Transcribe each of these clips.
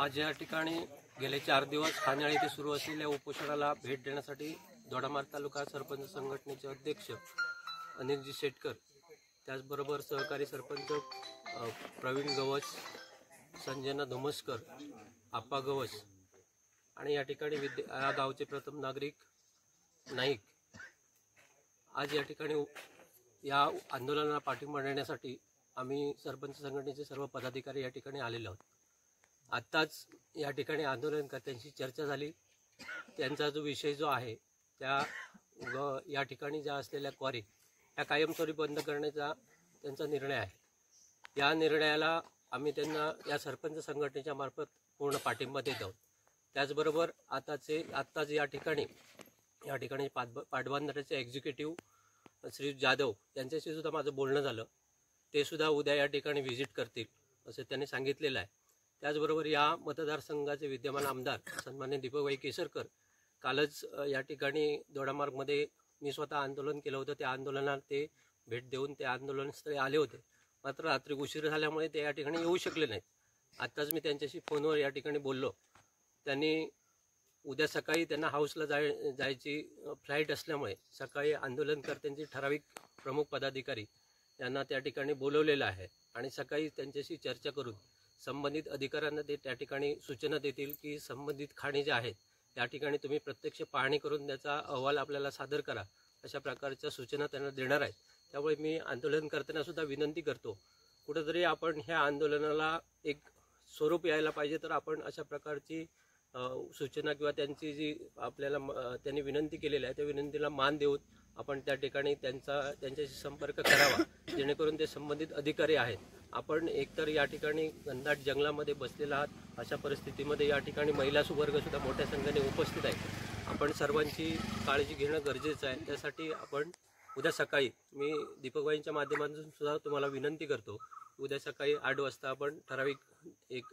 आज या ठिकाणी गेले 4 दिवस खाण्याळी येथे सुरू असलेल्या उपोषणाला भेट देण्यासाठी दोडामार्ग तालुका सरपंच संघटनेचे अध्यक्ष अनिलजी शेटकर, त्याचबरोबर सहकारी सरपंच प्रवीण गवस, संजना धुमसकर, आप्पा गवस आणि या ठिकाणी या गावचे प्रथम नागरिक नाईक आज या ठिकाणी या आंदोलनाला पाठिंबा देण्यासाठी आम्ही सरपंच संघटनेचे सर्व पदाधिकारी या ठिकाणी आलेलो आहोत। आत्ताच या ठिकाणी आंदोलनकर्त्यांशी चर्चा झाली। त्यांचा जो विषय जो आहे त्या या ठिकाणी ज्या असलेल्या क्वारी या कायमस्वरूपी बंद करण्याचा त्यांचा निर्णय आहे। या निर्णयाला आम्ही त्यांना या सरपंच संघटनेच्या मार्फत पूर्ण पाठिंबा देत आहोत। त्याचबरोबर आत्ताच या ठिकाणी पाटबंधाऱ्याचे एक्झिक्युटिव्ह श्री जाधव यांच्याशी सुद्धा माझं बोलणं झालं। ते सुद्धा उद्या या ठिकाणी व्हिजिट करतील असं त्यांनी सांगितलेलं आहे। त्याचबरोबर या मतदारसंघाचे विद्यमान आमदार सन्माननीय दीपकभाई केसरकर कालच या ठिकाणी दोडामार्गमध्ये मी स्वतः आंदोलन केलं होतं। त्या आंदोलनात ते भेट देऊन त्या आंदोलनस्थळी आले होते, मात्र रात्री उशीर झाल्यामुळे ते या ठिकाणी येऊ शकले नाहीत। आत्ताच मी त्यांच्याशी फोनवर या ठिकाणी बोललो। त्यांनी उद्या सकाळी त्यांना हाऊसला जायची फ्लाईट असल्यामुळे सकाळी आंदोलनकर्त्यांची ठराविक प्रमुख पदाधिकारी यांना त्या ठिकाणी बोलवलेलं आहे आणि सकाळी त्यांच्याशी चर्चा करून संबंधित अधिकाऱ्यांना ते त्या ठिकाणी सूचना देतील की संबंधित खाणी ज्या आहेत त्या ठिकाणी तुम्ही प्रत्यक्ष पाहणी करून त्याचा अहवाल आपल्याला सादर करा, अशा प्रकारच्या सूचना त्यांना देणार आहेत। त्यामुळे मी आंदोलनकर्त्यांना सुद्धा विनंती करतो, कुठेतरी आपण ह्या आंदोलनाला एक स्वरूप यायला पाहिजे, तर आपण अशा प्रकारची सूचना किंवा त्यांची जी आपल्याला त्यांनी विनंती केलेली आहे त्या विनंतीला मान देऊन आपण त्या ठिकाणी त्यांच्याशी संपर्क करावा, जेणेकरून ते संबंधित अधिकारी आहेत। आपण एकतर या ठिकाणी घनदाट जंगलामध्ये बसलेला आहात, अशा परिस्थितीमध्ये या ठिकाणी महिला वर्ग सुद्धा मोठ्या संख्येने उपस्थित आहे। आपण सर्वांची काळजी घेणं गरजेचं आहे। त्यासाठी आपण उद्या सकाळी मी दीपकभाईंच्या माध्यमातून सुद्धा तुम्हाला विनंती करतो, उद्या सकाळी 8 वाजता आपण ठराविक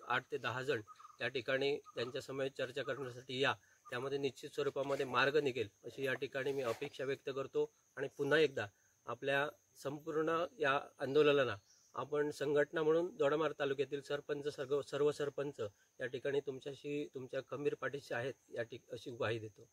8 ते 10 जण त्या ठिकाणी त्यांच्यासमोर चर्चा करण्यासाठी या, त्यामध्ये निश्चित स्वरूपामध्ये मार्ग निघेल अशी या ठिकाणी मी अपेक्षा व्यक्त करतो। आणि पुन्हा एकदा आपल्या संपूर्ण या आंदोलनाला आपण संघटना म्हणून दोडामार्ग तालुक्यातील सर्व सरपंच या ठिकाणी तुमच्या खंबीर पाठीशी आहेत अशी ग्वाही देतो।